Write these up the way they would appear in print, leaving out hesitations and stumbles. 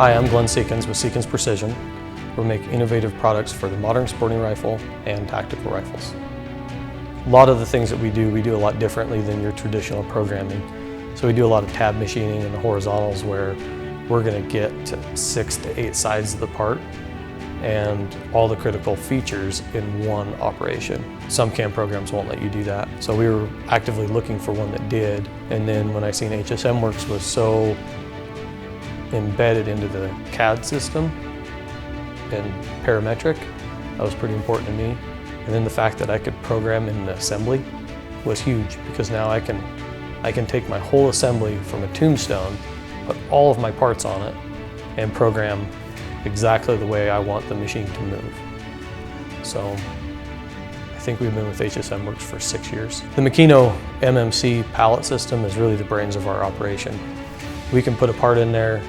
Hi, I'm Seekins with Seekins Precision. We make innovative products for the modern sporting rifle and tactical rifles. A lot of the things that we do a lot differently than your traditional programming. So we do a lot of tab machining in the horizontals where we're going to get to 6 to 8 sides of the part and all the critical features in one operation. Some CAM programs won't let you do that. So we were actively looking for one that did. And then when I seen HSMWorks was so embedded into the CAD system and parametric, that was pretty important to me. And then the fact that I could program in assembly was huge, because now I can take my whole assembly from a tombstone, put all of my parts on it, and program exactly the way I want the machine to move. So I think we've been with HSMWorks for 6 years. The Makino MMC pallet system is really the brains of our operation. We can put a part in there,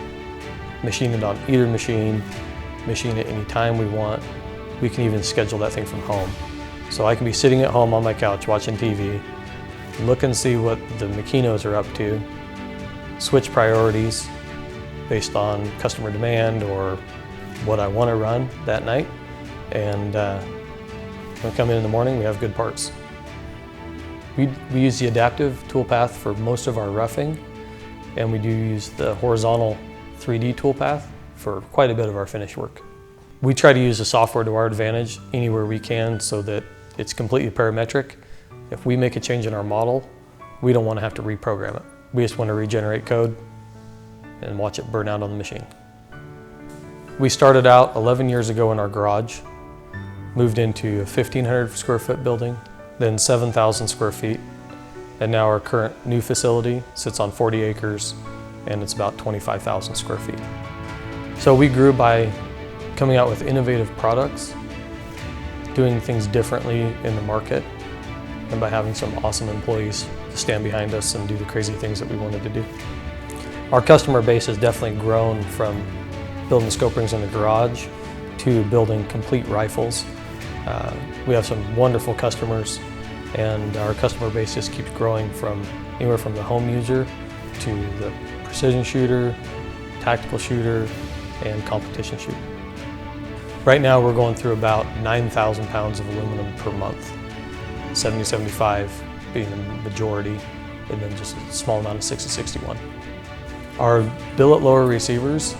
machine it on either machine it any time we want. We can even schedule that thing from home. So I can be sitting at home on my couch watching TV, look and see what the Makinos are up to, switch priorities based on customer demand or what I want to run that night, and when we come in the morning, we have good parts. We use the adaptive toolpath for most of our roughing, and we do use the horizontal 3D toolpath for quite a bit of our finish work. We try to use the software to our advantage anywhere we can so that it's completely parametric. If we make a change in our model, we don't want to have to reprogram it. We just want to regenerate code and watch it burn out on the machine. We started out 11 years ago in our garage, moved into a 1,500 square foot building, then 7,000 square feet, and now our current new facility sits on 40 acres and it's about 25,000 square feet. So we grew by coming out with innovative products, doing things differently in the market, and by having some awesome employees to stand behind us and do the crazy things that we wanted to do. Our customer base has definitely grown from building scope rings in the garage to building complete rifles. We have some wonderful customers, and our customer base just keeps growing from anywhere from the home user to the precision shooter, tactical shooter, and competition shooter. Right now we're going through about 9,000 pounds of aluminum per month, 70-75 being the majority, and then just a small amount of 60-61. Our billet lower receivers,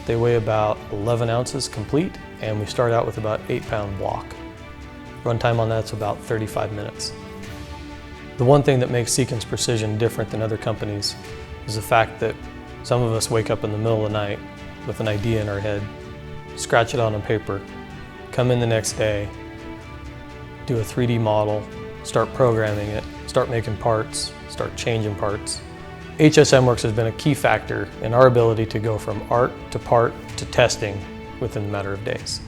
they weigh about 11 ounces complete, and we start out with about 8-pound block. Runtime on that's about 35 minutes. The one thing that makes Seekins Precision different than other companies is the fact that some of us wake up in the middle of the night with an idea in our head, scratch it on paper, come in the next day, do a 3D model, start programming it, start making parts, start changing parts. HSMWorks has been a key factor in our ability to go from art to part to testing within a matter of days.